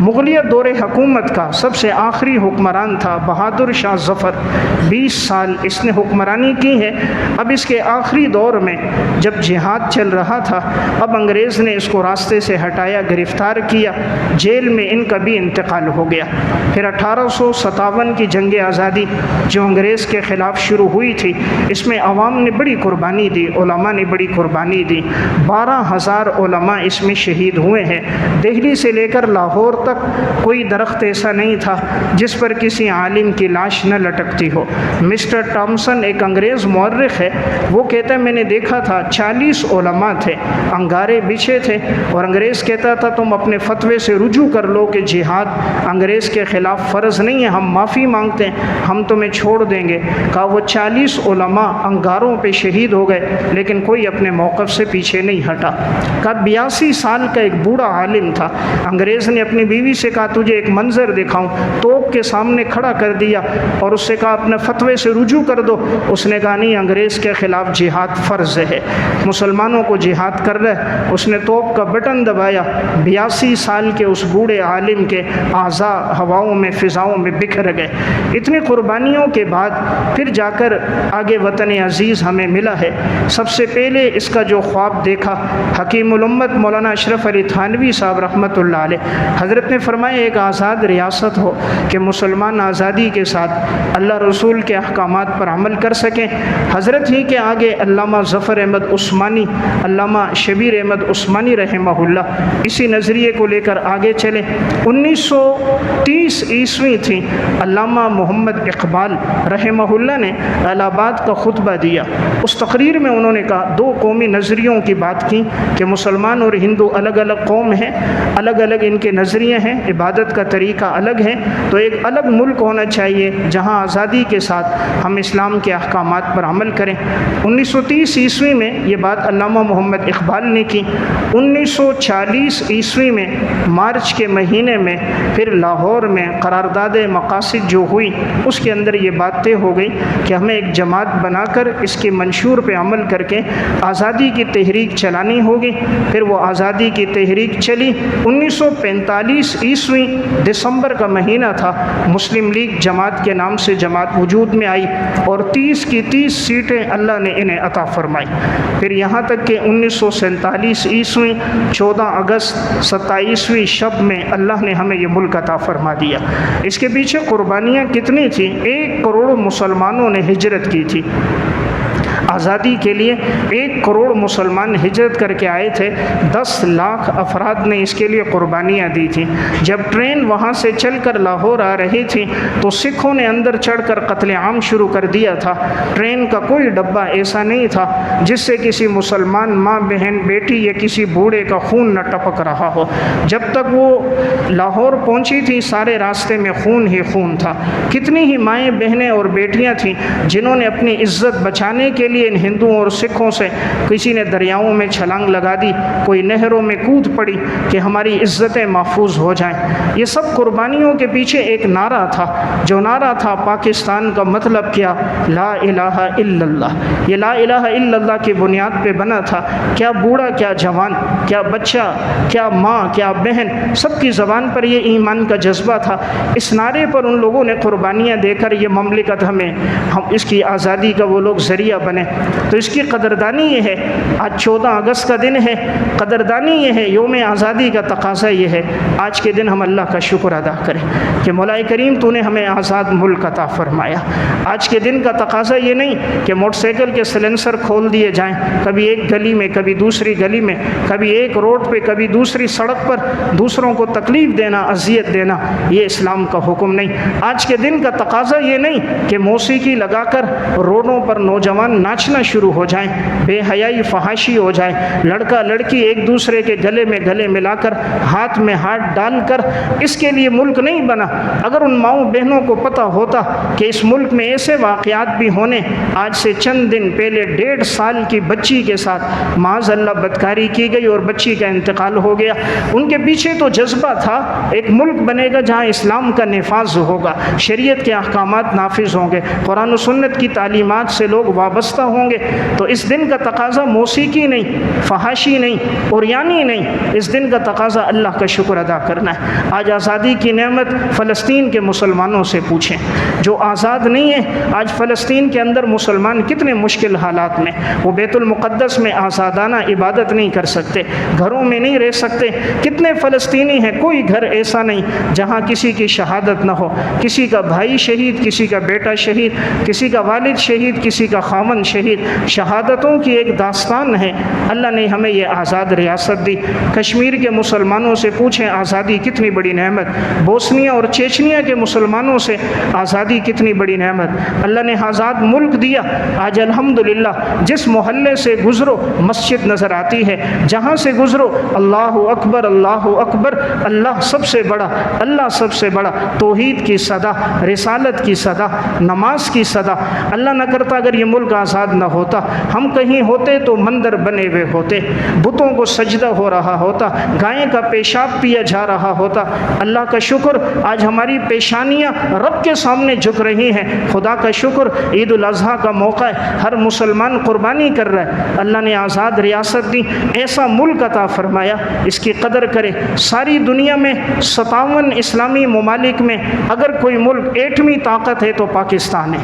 Speaker 1: مغلیہ دور حکومت کا سب سے آخری حکمران تھا بہادر شاہ ظفر، 20 سال اس نے حکمرانی کی ہے۔ اب اس کے آخری دور میں جب جہاد چل رہا تھا، اب انگریز نے اس کو راستے سے ہٹایا، گرفتار کیا، جیل میں ان کا بھی انتقال ہو گیا۔ پھر 1857 کی جنگ آزادی جو انگریز کے خلاف شروع ہوئی تھی، اس میں عوام نے بڑی قربانی دی، علماء نے بڑی قربانی دی، 12,000 علماء اس میں شہید ہوئے ہیں۔ دہلی سے لے کر لاہور تک کوئی درخت ایسا نہیں تھا جس پر کسی عالم کی لاش نہ لٹکتی ہو۔ مسٹر ٹامسن ایک انگریز مورخ ہے، وہ کہتا ہے میں نے دیکھا تھا 40 علماء تھے، انگارے بچھے تھے، اور انگریز کہتا تھا تم اپنے فتوے سے رجوع کر لو کہ جہاد انگریز کے خلاف فرض نہیں ہے، ہم معافی مانگتے ہیں، ہم تمہیں چھوڑ دیں گے۔ کہا وہ 40 علماء انگاروں پہ شہید ہو گئے لیکن کوئی اپنے موقف سے پیچھے نہیں ہٹا۔ کہا 82 سال کا ایک بوڑھا عالم تھا، انگریز نے اپنی بیوی سے کہا تجھے ایک منظر دکھاؤں، توپ کے سامنے کھڑا کر دیا اور اس سے کہا اپنے فتوے سے رجوع کر دو۔ اس نے کہا نہیں، انگریز کے خلاف جہاد فرض ہے، مسلمانوں کو جہاد کر رہے۔ اس نے توپ کا بٹن دبایا، 82 سال کے اس بوڑھے عالم کے اعضاء ہواؤں میں، فضاؤں میں بکھر گئے۔ اتنی قربانیوں کے بعد پھر جا کر آگے وطن عزیز ہمیں ملا ہے۔ سب سے پہلے اس کا جو خواب دیکھا حکیم الامت مولانا اشرف علی تھانوی صاحب رحمۃ اللہ علیہ، حضرت نے فرمایا ایک آزاد ریاست ریاست ہو کہ مسلمان آزادی کے ساتھ اللہ رسول کے احکامات پر عمل کر سکیں۔ حضرت ہی کے آگے علامہ ظفر احمد عثمانی، علامہ شبیر احمد عثمانی رحمہ اللہ اسی نظریے کو لے کر آگے چلے۔ 1930 عیسوی تھی، علامہ محمد اقبال رحمہ اللہ نے الہ آباد کا خطبہ دیا۔ اس تقریر میں انہوں نے کہا، دو قومی نظریوں کی بات کی کہ مسلمان اور ہندو الگ الگ قوم ہیں، الگ الگ ان کے نظریے ہیں، عبادت کا طریقہ الگ ہے، تو ایک الگ ملک ہونا چاہیے جہاں آزادی کے ساتھ ہم اسلام کے احکامات پر عمل کریں۔ 1930 عیسوی میں یہ بات علامہ محمد اقبال نے کی۔ 1940 عیسوی میں مارچ کے مہینے میں پھر لاہور میں قرارداد مقاصد جو ہوئی، اس کے اندر یہ بات طے ہو گئی کہ ہمیں ایک جماعت بنا کر اس کے منشور پہ عمل کر کے آزادی کی تحریک چلانی ہوگی۔ پھر وہ آزادی کی تحریک چلی۔ 1945 عیسوی دسمبر کا مہینہ تھا، مسلم لیگ جماعت کے نام سے جماعت وجود میں آئی اور 30 کی 30 سیٹیں اللہ نے انہیں عطا فرمائی۔ پھر یہاں تک کہ 1947 عیسوی 14 اگست 27ویں شب میں اللہ نے ہمیں یہ ملک عطا فرما دیا۔ اس کے پیچھے قربانیاں کتنی تھیں؟ 1 کروڑ مسلمانوں نے ہجرت کی تھی آزادی کے لیے۔ 1 کروڑ مسلمان ہجرت کر کے آئے تھے، 10 لاکھ افراد نے اس کے لیے قربانیاں دی تھیں۔ جب ٹرین وہاں سے چل کر لاہور آ رہی تھی تو سکھوں نے اندر چڑھ کر قتل عام شروع کر دیا تھا۔ ٹرین کا کوئی ڈبہ ایسا نہیں تھا جس سے کسی مسلمان ماں، بہن، بیٹی یا کسی بوڑھے کا خون نہ ٹپک رہا ہو۔ جب تک وہ لاہور پہنچی تھی سارے راستے میں خون ہی خون تھا۔ کتنی ہی مائیں، بہنیں اور بیٹیاں تھیں جنہوں نے اپنی عزت بچانے کے لیے ان ہندوؤں اور سکھوں سے، کسی نے دریاؤں میں چھلانگ لگا دی، کوئی نہروں میں کود پڑی کہ ہماری عزتیں محفوظ ہو جائیں۔ یہ سب قربانیوں کے پیچھے ایک نعرہ تھا، جو نعرہ تھا پاکستان کا مطلب کیا؟ لا الہ الا اللہ۔ یہ لا الہ الا اللہ کی بنیاد پہ بنا تھا۔ کیا بوڑھا، کیا جوان، کیا بچہ، کیا ماں، کیا بہن، سب کی زبان پر یہ ایمان کا جذبہ تھا۔ اس نعرے پر ان لوگوں نے قربانیاں دے کر یہ مملکت ہم اس کی آزادی کا وہ لوگ ذریعہ بنے۔ تو اس کی قدردانی یہ ہے، آج 14 اگست کا دن ہے، قدردانی یہ ہے، یوم آزادی کا تقاضا یہ ہے، آج کے دن ہم اللہ کا شکر ادا کریں کہ مولا کریم تو نے ہمیں آزاد ملک عطا فرمایا۔ آج کے دن کا تقاضا یہ نہیں کہ موٹر سائیکل کے سلنسر کھول دیے جائیں، کبھی ایک گلی میں، کبھی دوسری گلی میں، کبھی ایک روڈ پہ، کبھی دوسری سڑک پر دوسروں کو تکلیف دینا، اذیت دینا، یہ اسلام کا حکم نہیں۔ آج کے دن کا تقاضا یہ نہیں کہ موسیقی لگا کر روڈوں پر نوجوان ناچنا شروع ہو جائیں، بے حیائی فحاشی ہو جائے، لڑکا لڑکی ایک دوسرے کے گلے میں گلے ملا کر، ہاتھ میں ہاتھ ڈال کر، اس کے لیے ملک نہیں بنا۔ اگر ان ماؤں بہنوں کو پتہ ہوتا کہ اس ملک میں ایسے واقعات بھی ہونے، آج سے چند دن پہلے 1.5 سال کی بچی کے ساتھ معاذ اللہ بدکاری کی گئی اور بچی کا انتقال ہو گیا۔ ان کے پیچھے تو جذبہ تھا، ایک ملک بنے گا جہاں اسلام کا نفاذ ہوگا، شریعت کے احکامات نافذ ہوں گے، قرآن و سنت کی تعلیمات سے لوگ وابستہ ہوں گے۔ تو اس دن کا تقاضا موسیقی نہیں، فحاشی نہیں، اوریانی نہیں، اس دن کا تقاضا اللہ کا شکر ادا کرنا ہے۔ آج آزادی کی نعمت فلسطین کے مسلمانوں سے پوچھیں جو آزاد نہیں ہیں۔ آج فلسطین کے اندر مسلمان کتنے مشکل حالات میں، وہ بیت المقدس میں آزادانہ عبادت نہیں کر سکتے، گھروں میں نہیں رہ سکتے۔ کتنے فلسطینی ہیں، کوئی گھر ایسا نہیں جہاں کسی کی شہادت نہ ہو، کسی کا بھائی شہید، کسی کا بیٹا شہید، کسی کا والد شہید، کسی کا خامن شہید۔ شہادتوں کی ایک داستان ہے۔ اللہ نے ہمیں یہ آزاد ریاست دی۔ کشمیر کے مسلمانوں سے پوچھیں آزادی کتنی بڑی نعمت، بوسنیا اور چیچنیا کے مسلمانوں سے آزادی کتنی بڑی نعمت۔ اللہ نے آزاد ملک دیا۔ آج الحمدللہ جس محلے سے گزرو مسجد نظر آتی ہے، جہاں سے گزرو اللہ اکبر اللہ اکبر، اللہ سب سے بڑا، اللہ سب سے بڑا، توحید کی صدا، رسالت کی صدا، نماز کی صدا۔ اللہ نہ کرتا اگر یہ ملک آزاد نہ ہوتا، ہم کہیں ہوتے تو مندر بنے ہوئے ہوتے، بتوں کو سجدہ ہو رہا ہوتا، گائے کا پیشاب پیا جا رہا ہوتا۔ اللہ کا شکر آج ہماری پیشانیاں رب کے سامنے جھک رہی ہیں۔ خدا کا شکر عید الاضحیٰ کا موقع ہے، ہر مسلمان قربانی کر رہا ہے۔ اللہ نے آزاد ریاست دی، ایسا ملک عطا فرمایا، اس کی قدر کرے۔ ساری دنیا میں 57 اسلامی ممالک میں اگر کوئی ملک 8ویں طاقت ہے تو پاکستان ہے۔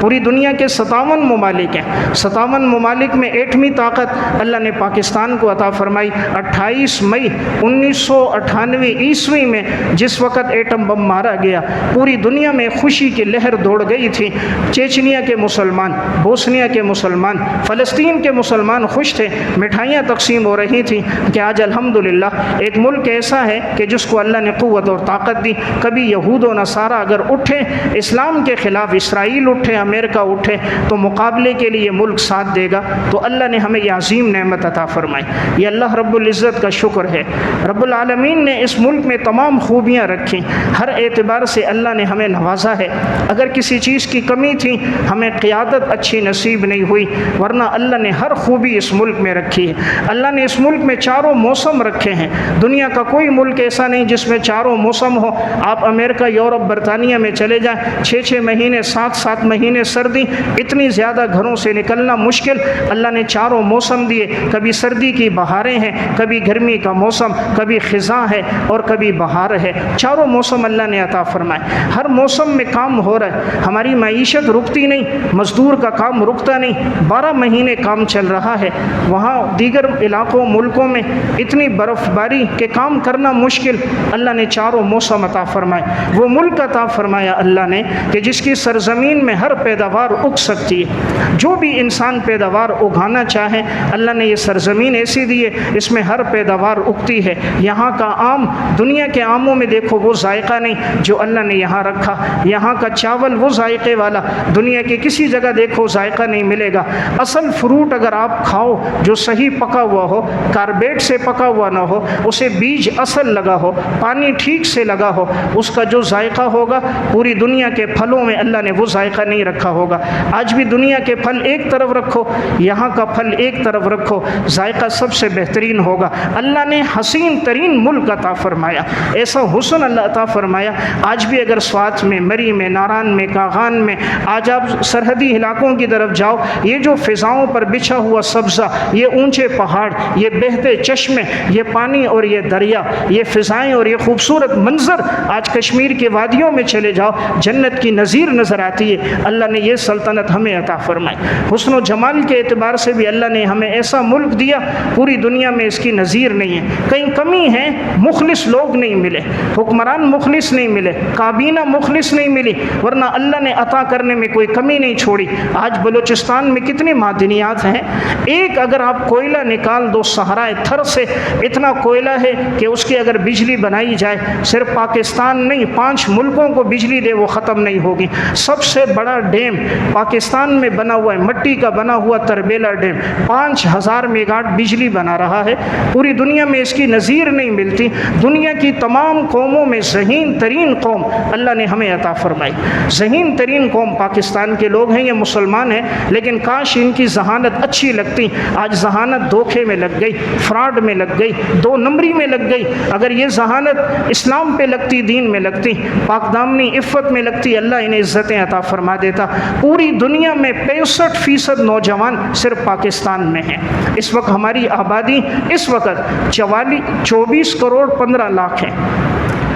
Speaker 1: پوری دنیا کے 57 ممالک ہیں، 57 ممالک میں ایٹمی طاقت اللہ نے پاکستان کو عطا فرمائی۔ 28 مئی 1998 عیسوی میں جس وقت ایٹم بم مارا گیا، پوری دنیا میں خوشی کی لہر دوڑ گئی تھی۔ چیچنیا کے مسلمان، بوسنیا کے مسلمان، فلسطین کے مسلمان خوش تھے، مٹھائیاں تقسیم ہو رہی تھیں کہ آج الحمدللہ ایک ملک ایسا ہے کہ جس کو اللہ نے قوت اور طاقت دی۔ کبھی یہود و نصارہ اگر اٹھے اسلام کے خلاف، اسرائیل اٹھے، امریکہ اٹھے، تو مقابلے کے لیے ملک ساتھ دے گا۔ تو اللہ نے ہمیں یہ عظیم نعمت عطا فرمائی، یہ اللہ رب العزت کا شکر ہے۔ رب العالمین نے اس ملک میں تمام خوبیاں رکھی، ہر اعتبار سے اللہ نے ہمیں نوازا ہے۔ اگر کسی چیز کی کمی تھی، ہمیں قیادت اچھی نصیب نہیں ہوئی، ورنہ اللہ نے ہر خوبی اس ملک میں رکھی ہے۔ اللہ نے اس ملک میں چاروں موسم رکھے ہیں، دنیا کا کوئی ملک ایسا نہیں جس میں چاروں موسم ہو۔ آپ امریکہ، یورپ، برطانیہ میں چلے جائیں، 6 مہینے 7 مہینے سردی، اتنی زیادہ گھروں سے نکلنا مشکل۔ اللہ نے چاروں موسم دیے، کبھی سردی کی بہاریں ہیں، کبھی گرمی کا موسم، کبھی خزاں ہے اور کبھی بہار ہے۔ چاروں موسم اللہ نے عطا فرمائے، ہر موسم میں کام ہو رہا ہے، ہماری معیشت رکتی نہیں، مزدور کا کام رکتا نہیں، 12 مہینے کام چل رہا ہے۔ وہاں دیگر علاقوں ملکوں میں اتنی برف باری کہ کام کرنا مشکل، اللہ نے چاروں موسم عطا فرمائے۔ وہ ملک عطا فرمایا اللہ نے کہ جس کی سرزمین میں ہر پیداوار اگ سکتی ہے، جو بھی انسان پیداوار اگانا چاہے اللہ نے یہ سرزمین ایسی دی ہے، اس میں ہر پیداوار اگتی ہے۔ یہاں کا آم، دنیا کے آموں میں دیکھو وہ ذائقہ نہیں جو اللہ نے یہاں رکھا، یہاں کا چاول وہ ذائقے والا دنیا کے کسی جگہ دیکھو ذائقہ نہیں ملے گا۔ اصل فروٹ اگر آپ کھاؤ جو صحیح پکا ہوا ہو، کاربیٹ سے پکا ہوا نہ ہو، اسے بیج اصل لگا ہو، پانی ٹھیک سے لگا ہو، اس کا جو ذائقہ ہوگا پوری دنیا کے پھلوں میں اللہ نے وہ ذائقہ نہیں رکھا ہوگا۔ آج بھی دنیا کے پھل ایک طرف رکھو، یہاں کا پھل ایک طرف رکھو، ذائقہ سب سے بہترین ہوگا۔ اللہ نے حسین ترین ملک عطا فرمایا، ایسا حسن اللہ عطا فرمایا۔ آج بھی اگر سوات میں، مری میں، ناران میں، کاغان میں، آج آپ سرحدی علاقوں کی طرف جاؤ، یہ جو فضاؤں پر بچھا ہوا سبزہ، یہ اونچے پہاڑ، یہ بہتے چشمے، یہ پانی اور یہ دریا، یہ فضائیں اور یہ خوبصورت منظر، آج کشمیر کے وادیوں میں چلے جاؤ، جنت کی نظیر نظر آتی ہے۔ اللہ نے یہ سلطنت ہمیں عطا فرمائی۔ حسن و جمال کے اعتبار سے بھی اللہ نے ہمیں ایسا ملک دیا، پوری دنیا میں اس کی نظیر نہیں ہے۔ کہیں کمی ہے، مخلص لوگ نہیں ملے، حکمران مخلص نہیں ملے، کابینہ مخلص نہیں ملی، ورنہ اللہ نے عطا کرنے میں کوئی کمی نہیں چھوڑی۔ آج بلوچستان میں کتنی معدنیات ہیں، ایک اگر آپ کوئلہ نکال دو صحرائے تھر سے، اتنا کوئلہ ہے کہ اس کی اگر بجلی بنائی جائے، صرف پاکستان نہیں 5 ملکوں کو بجلی دے وہ ختم نہیں ہوگی۔ سب سے بڑا ڈیم پاکستان میں بنا ہوا ہے، مٹی کا بنا ہوا تربیلا ڈیم، 5000 میگاواٹ بجلی بنا رہا ہے، پوری دنیا میں اس کی نظیر نہیں ملتی۔ دنیا کی تمام قوموں میں ذہین ترین قوم اللہ نے ہمیں عطا فرمائی، ذہین ترین قوم پاکستان کے لوگ ہیں، یہ مسلمان ہیں، لیکن کاش ان کی ذہانت اچھی لگتی۔ آج ذہانت دھوکے میں لگ گئی، فراڈ میں لگ گئی، 2 نمبری میں لگ گئی۔ اگر یہ ذہانت اسلام پہ لگتی، دین میں لگتی، پاک دامنی عفت میں لگتی، اللہ انہیں عزتیں عطا فرما دیتا۔ پوری دنیا میں 65% نوجوان صرف پاکستان میں ہیں۔ اس وقت ہماری آبادی اس وقت 24 کروڑ 15 لاکھ ہے،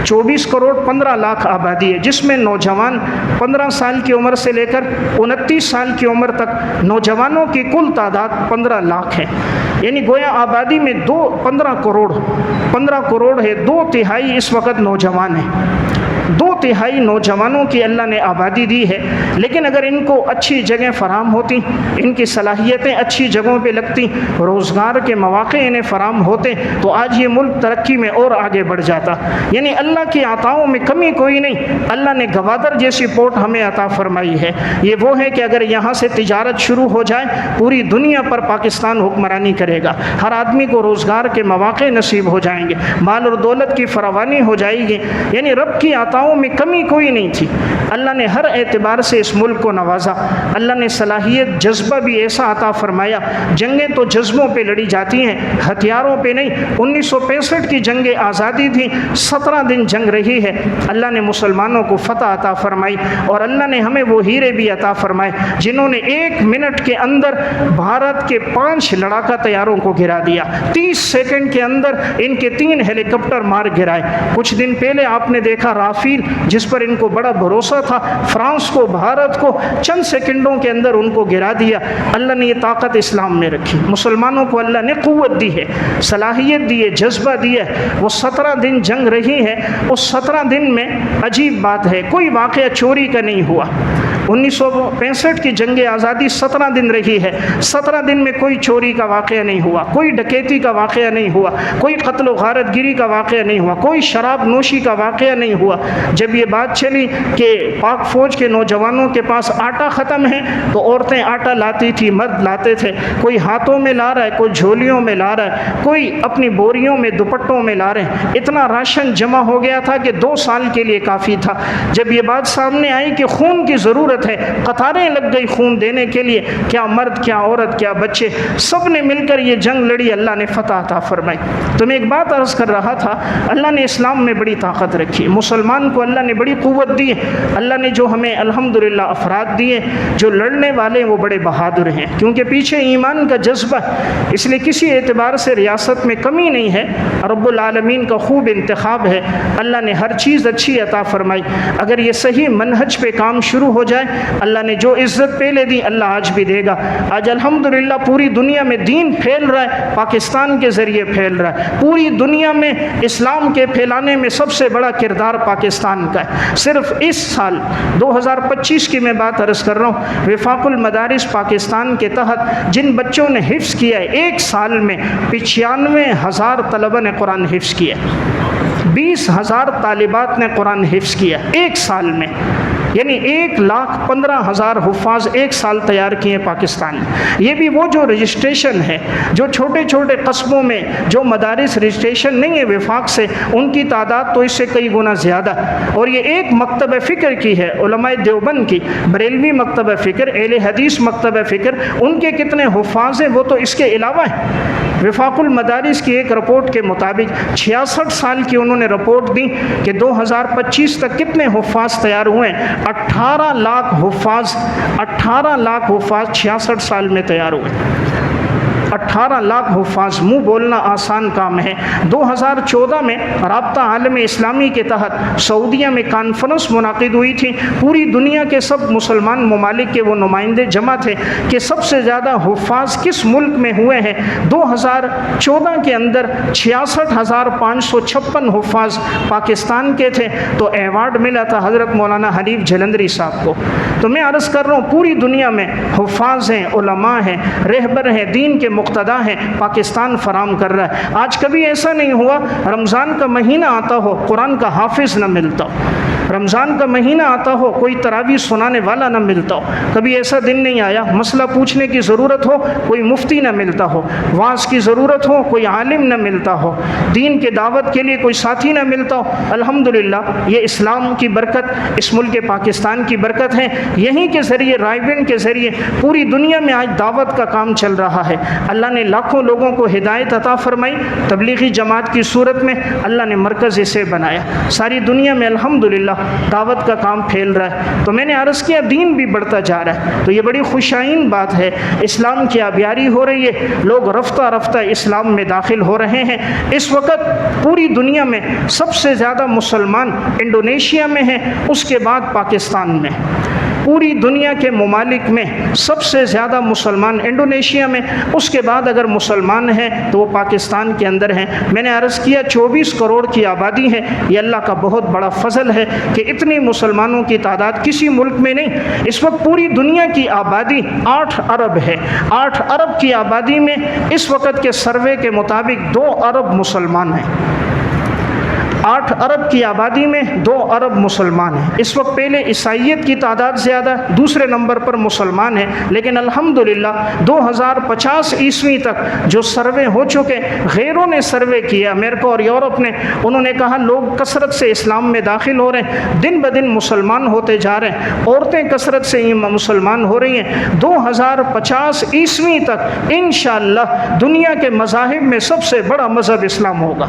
Speaker 1: 24 کروڑ 15 لاکھ آبادی ہے، جس میں نوجوان 15 سال کی عمر سے لے کر 29 سال کی عمر تک نوجوانوں کی کل تعداد 15 لاکھ ہے۔ یعنی گویا آبادی میں 15 کروڑ ہے، 2/3 اس وقت نوجوان ہیں، 2/3 نوجوانوں کی اللہ نے آبادی دی ہے۔ لیکن اگر ان کو اچھی جگہیں فراہم ہوتی، ان کی صلاحیتیں اچھی جگہوں پہ لگتی، روزگار کے مواقع انہیں فراہم ہوتے، تو آج یہ ملک ترقی میں اور آگے بڑھ جاتا۔ یعنی اللہ کی عطاؤں میں کمی کوئی نہیں۔ اللہ نے گوادر جیسی پورٹ ہمیں عطا فرمائی ہے، یہ وہ ہے کہ اگر یہاں سے تجارت شروع ہو جائے، پوری دنیا پر پاکستان حکمرانی کرے گا، ہر آدمی کو روزگار کے مواقع نصیب ہو جائیں گے، مال اور دولت کی فراوانی ہو جائے گی۔ یعنی رب کی عطاؤں میں کمی کوئی نہیں تھی۔ اللہ نے ہر اعتبار سے اس ملک کو نوازا۔ اللہ نے صلاحیت، جذبہ بھی ایسا عطا فرمایا۔ جنگیں تو جذبوں پہ لڑی جاتی ہیں، ہتھیاروں پہ نہیں۔ 1965 کی جنگ آزادی تھی، 17 دن جنگ رہی ہے، اللہ نے مسلمانوں کو فتح عطا فرمائی، اور اللہ نے ہمیں وہ ہیرے بھی عطا فرمائے جنہوں نے 1 منٹ کے اندر بھارت کے 5 لڑاکا طیاروں کو گرا دیا، 30 سیکنڈ کے اندر ان کے 3 ہیلی کاپٹر مار گرائے۔ کچھ دن پہلے آپ نے دیکھا رافیل اسرافیل جس پر ان کو بڑا بھروسہ تھا، فرانس کو، بھارت کو چند سیکنڈوں کے اندر ان کو گرا دیا۔ اللہ نے یہ طاقت اسلام میں رکھی، مسلمانوں کو اللہ نے قوت دی ہے، صلاحیت دی ہے، جذبہ دیا ہے۔ وہ 17 دن جنگ رہی ہے، اس 17 دن میں عجیب بات ہے، کوئی واقعہ چوری کا نہیں ہوا۔ 1965 کی جنگ آزادی 17 دن رہی ہے، 17 دن میں کوئی چوری کا واقعہ نہیں ہوا، کوئی ڈکیتی کا واقعہ نہیں ہوا، کوئی قتل و غارت گیری کا واقعہ نہیں ہوا، کوئی شراب نوشی کا واقعہ نہیں ہوا۔ جب یہ بات چلی کہ پاک فوج کے نوجوانوں کے پاس آٹا ختم ہے تو عورتیں آٹا لاتی تھی، مرد لاتے تھے، کوئی ہاتھوں میں لا رہا ہے، کوئی جھولیوں میں لا رہا ہے، کوئی اپنی بوریوں میں دوپٹوں میں لا رہے ہیں۔ اتنا راشن جمع ہو گیا تھا کہ 2 سال کے لیے کافی تھا۔ جب یہ بات سامنے آئی کہ خون کی ضرورت ہے، قطاریں لگ گئی خون دینے کے لیے، کیا مرد، کیا عورت، کیا بچے، سب نے مل کر یہ جنگ لڑی، اللہ نے فتح عطا فرمائی۔ تو میں ایک بات عرض کر رہا تھا، اللہ نے اسلام میں بڑی طاقت رکھی، مسلمان کو اللہ نے بڑی قوت دی ہے۔ اللہ نے جو ہمیں الحمدللہ افراد دیے، جو لڑنے والے وہ بڑے بہادر ہیں، کیونکہ پیچھے ایمان کا جذبہ، اس لیے کسی اعتبار سے ریاست میں کمی نہیں ہے، رب العالمین کا خوب انتخاب ہے، اللہ نے ہر چیز اچھی عطا فرمائی۔ اگر یہ صحیح منہج پہ کام شروع ہو جائے، اللہ نے جو عزت پہلے دی اللہ آج بھی دے گا۔ آج الحمدللہ پوری دنیا میں دین پھیل رہا ہے، پاکستان کے ذریعے پھیل رہا ہے۔ پوری دنیا میں اسلام کے پھیلانے میں سب سے بڑا کردار پاکستان کا ہے۔ صرف اس سال 2025 کی میں بات عرض کر رہا ہوں، وفاق المدارس پاکستان کے تحت جن بچوں نے حفظ کیا ہے، ایک سال میں 95,000 طلبہ نے قرآن حفظ کیا، 20,000 طالبات نے قرآن حفظ کیا ایک سال میں، یعنی 1,15,000 حفاظ ایک سال تیار کیے پاکستان میں۔ یہ بھی وہ جو رجسٹریشن ہے، جو چھوٹے چھوٹے قصبوں میں جو مدارس رجسٹریشن نہیں ہے وفاق سے، ان کی تعداد تو اس سے کئی گنا زیادہ، اور یہ ایک مکتبہ فکر کی ہے، علماء دیوبند کی، بریلوی مکتبہ فکر، اہل حدیث مکتبہ فکر، ان کے کتنے حفاظ ہیں وہ تو اس کے علاوہ ہیں۔ وفاق المدارس کی ایک رپورٹ کے مطابق 66 سال کی انہوں نے رپورٹ دی کہ 2025 تک کتنے حفاظ تیار ہوئے ہیں، 18 لاکھ حفاظ 66 سال میں تیار ہوئے۔ 18 لاکھ حفاظ، منہ بولنا آسان کام ہے۔ 2014 میں رابطہ عالم اسلامی کے تحت سعودیہ میں کانفرنس منعقد ہوئی تھی، پوری دنیا کے سب مسلمان ممالک کے وہ نمائندے جمع تھے کہ سب سے زیادہ حفاظ کس ملک میں ہوئے ہیں۔ 2014 کے اندر 66,556 حفاظ پاکستان کے تھے، تو ایوارڈ ملا تھا حضرت مولانا حنیف جلندری صاحب کو۔ تو میں عرض کر رہا ہوں پوری دنیا میں حفاظ ہیں، علماء ہیں، رہبر ہیں، دین کے مقتدا ہیں، پاکستان فراہم کر رہا ہے۔ آج کبھی ایسا نہیں ہوا رمضان کا مہینہ آتا ہو قرآن کا حافظ نہ ملتا ہو، رمضان کا مہینہ آتا ہو کوئی تراویح سنانے والا نہ ملتا ہو، کبھی ایسا دن نہیں آیا مسئلہ پوچھنے کی ضرورت ہو کوئی مفتی نہ ملتا ہو، وعظ کی ضرورت ہو کوئی عالم نہ ملتا ہو، دین کے دعوت کے لیے کوئی ساتھی نہ ملتا ہو۔ الحمدللہ یہ اسلام کی برکت، اس ملک پاکستان کی برکت ہے، یہیں کے ذریعے رائیوین کے ذریعے پوری دنیا میں آج دعوت کا کام چل رہا ہے۔ اللہ نے لاکھوں لوگوں کو ہدایت عطا فرمائی، تبلیغی جماعت کی صورت میں اللہ نے مرکز اسے بنایا، ساری دنیا میں الحمدللہ دعوت کا کام پھیل رہا ہے۔ تو میں نے عرض کیا دین بھی بڑھتا جا رہا ہے، تو یہ بڑی خوشائن بات ہے، اسلام کی آبیاری ہو رہی ہے، لوگ رفتہ رفتہ اسلام میں داخل ہو رہے ہیں۔ اس وقت پوری دنیا میں سب سے زیادہ مسلمان انڈونیشیا میں ہیں، اس کے بعد پاکستان میں۔ پوری دنیا کے ممالک میں سب سے زیادہ مسلمان انڈونیشیا میں، اس کے بعد اگر مسلمان ہیں تو وہ پاکستان کے اندر ہیں۔ میں نے عرض کیا 24 کروڑ کی آبادی ہے، یہ اللہ کا بہت بڑا فضل ہے کہ اتنی مسلمانوں کی تعداد کسی ملک میں نہیں۔ اس وقت پوری دنیا کی آبادی 8 ارب ہے، 8 ارب کی آبادی میں اس وقت کے سروے کے مطابق 2 ارب مسلمان ہیں۔ 8 ارب کی آبادی میں 2 ارب مسلمان ہیں۔ اس وقت پہلے عیسائیت کی تعداد زیادہ، دوسرے نمبر پر مسلمان ہیں، لیکن الحمدللہ 2050 عیسوی تک جو سروے ہو چکے، غیروں نے سروے کیا، امریکہ اور یورپ نے، انہوں نے کہا لوگ کثرت سے اسلام میں داخل ہو رہے ہیں، دن بدن مسلمان ہوتے جا رہے ہیں، عورتیں کثرت سے مسلمان ہو رہی ہیں۔ 2050 عیسوی تک انشاءاللہ دنیا کے مذاہب میں سب سے بڑا مذہب اسلام ہوگا۔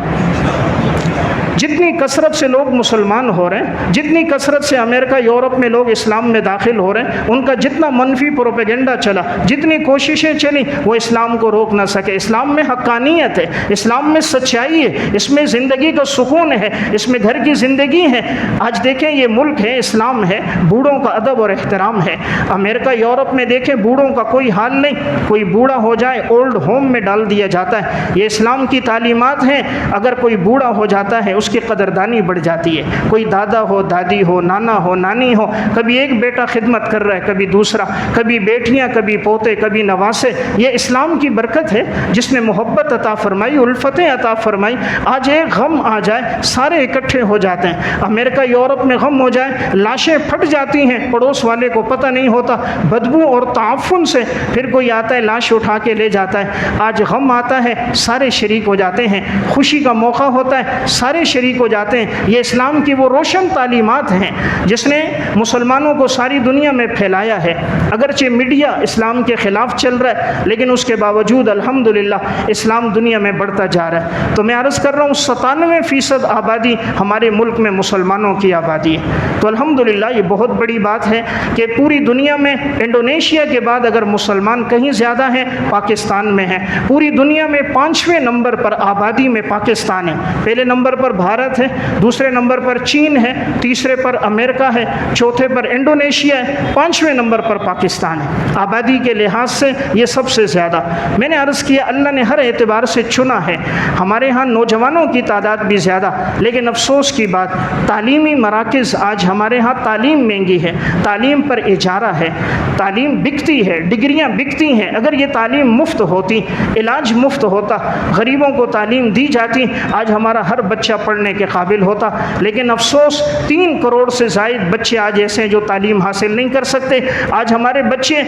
Speaker 1: جتنی کثرت سے لوگ مسلمان ہو رہے ہیں، جتنی کثرت سے امریکہ یورپ میں لوگ اسلام میں داخل ہو رہے ہیں، ان کا جتنا منفی پروپیگنڈا چلا، جتنی کوششیں چلی، وہ اسلام کو روک نہ سکے۔ اسلام میں حقانیت ہے، اسلام میں سچائی ہے، اس میں زندگی کا سکون ہے، اس میں گھر کی زندگی ہے۔ آج دیکھیں یہ ملک ہے، اسلام ہے، بوڑھوں کا ادب اور احترام ہے۔ امریکہ یورپ میں دیکھیں بوڑھوں کا کوئی حال نہیں، کوئی بوڑھا ہو جائے اولڈ ہوم میں ڈال دیا جاتا ہے۔ یہ اسلام کی تعلیمات ہیں، اگر کوئی بوڑھا ہو جاتا ہے اس کی قدردانی بڑھ جاتی ہے۔ کوئی دادا ہو، دادی ہو، نانا ہو، نانی ہو، کبھی ایک بیٹا خدمت کر رہا ہے، کبھی دوسرا، کبھی بیٹیاں، کبھی پوتے، کبھی نواسے۔ یہ اسلام کی برکت ہے جس نے محبت عطا فرمائی، الفتیں عطا فرمائی۔ آج ایک غم آ جائے سارے اکٹھے ہو جاتے ہیں۔ امریکہ یورپ میں غم ہو جائے لاشیں پھٹ جاتی ہیں، پڑوس والے کو پتہ نہیں ہوتا، بدبو اور تعفن سے پھر کوئی آتا ہے لاش اٹھا کے لے جاتا ہے۔ آج غم آتا ہے سارے شریک ہو جاتے ہیں، خوشی کا موقع ہوتا ہے سارے شریک ہو جاتے ہیں۔ یہ اسلام کی وہ روشن تعلیمات ہیں جس نے مسلمانوں کو ساری دنیا میں پھیلایا ہے۔ اگرچہ میڈیا اسلام کے خلاف چل رہا ہے لیکن اس کے باوجود الحمدللہ اسلام دنیا میں بڑھتا جا رہا ہے۔ تو میں عرض کر رہا ہوں 97% آبادی ہمارے ملک میں مسلمانوں کی آبادی ہے۔ تو الحمدللہ یہ بہت بڑی بات ہے کہ پوری دنیا میں انڈونیشیا کے بعد اگر مسلمان کہیں زیادہ ہیں پاکستان میں ہیں۔ پوری دنیا میں 5ویں نمبر پر آبادی میں پاکستان ہے۔ پہلے نمبر پر بھارت ہے، دوسرے نمبر پر چین ہے، تیسرے پر امریکہ ہے، چوتھے پر انڈونیشیا ہے، 5ویں نمبر پر پاکستان ہے۔ آبادی کے لحاظ سے یہ سب سے زیادہ۔ میں نے عرض کیا اللہ نے ہر اعتبار سے چنا ہے۔ ہمارے ہاں نوجوانوں کی تعداد بھی زیادہ، لیکن افسوس کی بات تعلیمی مراکز آج ہمارے ہاں تعلیم مہنگی ہے، تعلیم پر اجارہ ہے، تعلیم بکتی ہے، ڈگریاں بکتی ہیں۔ اگر یہ تعلیم مفت ہوتی، علاج مفت ہوتا، غریبوں کو تعلیم دی جاتی، آج ہمارا ہر بچہ پڑھنے کے قابل ہوتا۔ لیکن افسوس 3 کروڑ سے زائد بچے آج ایسے ہیں جو تعلیم حاصل نہیں کر سکتے۔ آج ہمارے بچے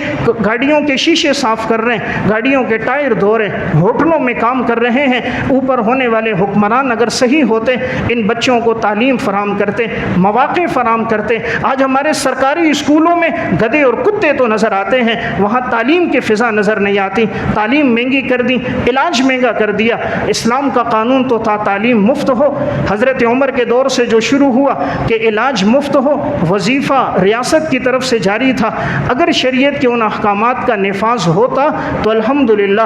Speaker 1: گاڑیوں کے شیشے صاف کر رہے ہیں، گاڑیوں کے ٹائر دھو رہے ہیں، ہوٹلوں میں کام کر رہے ہیں۔ اوپر ہونے والے حکمران اگر صحیح ہوتے ان بچوں کو تعلیم فراہم کرتے، مواقع فراہم کرتے۔ آج ہمارے سرکاری اسکولوں میں گدھے اور کتے تو نظر آتے ہیں، وہاں تعلیم کی فضا نظر نہیں آتی۔ تعلیم مہنگی کر دی، علاج مہنگا کر دیا۔ اسلام کا قانون تو تھا تعلیم مفت ہو، حضرت عمر کے دور سے جو شروع ہوا کہ علاج مفت ہو، وظیفہ ریاست کی طرف سے جاری تھا۔ اگر شریعت کے ان احکامات کا نفاذ ہوتا تو الحمدللہ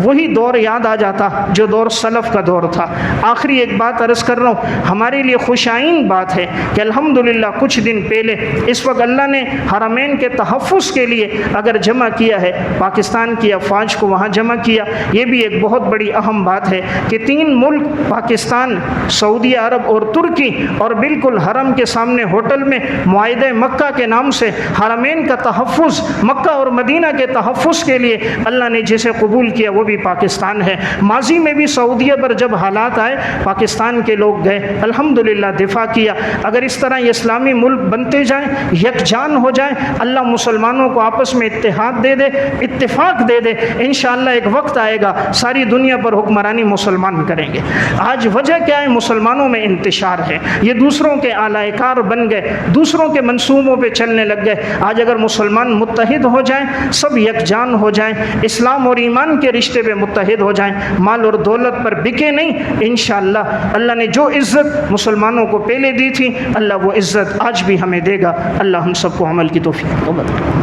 Speaker 1: وہی دور یاد آ جاتا جو دور سلف کا دور تھا۔ آخری ایک بات عرض کر رہا ہوں، ہمارے لیے خوشائن بات ہے کہ الحمدللہ کچھ دن پہلے اس وقت اللہ نے حرمین کے تحفظ کے لیے اگر جمع کیا ہے، پاکستان کی افواج کو وہاں جمع کیا، یہ بھی ایک بہت بڑی اہم بات ہے کہ 3 ملک پاکستان، سعودی عرب اور ترکی، اور بالکل حرم کے سامنے ہوٹل میں معاہدہ مکہ کے نام سے حرمین کا تحفظ، مکہ اور مدینہ کے تحفظ کے لیے اللہ نے جسے قبول کیا وہ بھی پاکستان ہے۔ ماضی میں بھی سعودیہ پر جب حالات آئے پاکستان کے لوگ گئے، الحمدللہ دفاع کیا۔ اگر اس طرح یہ اسلامی ملک بنتے جائیں، یکجان ہو جائیں، اللہ مسلمانوں کو آپس میں اتحاد دے دے، اتفاق دے دے، انشاءاللہ ایک وقت آئے گا ساری دنیا پر حکمرانی مسلمان کریں گے۔ آج وجہ کیا ہے؟ مسلمانوں میں انتشار ہے، یہ دوسروں کے آلائے کار بن گئے، دوسروں کے منصوبوں پہ چلنے لگ گئے۔ آج اگر مسلمان متحد ہو جائیں، سب یکجان ہو جائیں، اسلام اور ایمان کے رشتے پہ متحد ہو جائیں، مال اور دولت پر بکے نہیں، انشاءاللہ اللہ نے جو عزت مسلمانوں کو پہلے دی تھی اللہ وہ عزت آج بھی ہمیں دے گا۔ اللہ ہم سب کو عمل کی توفیق دے۔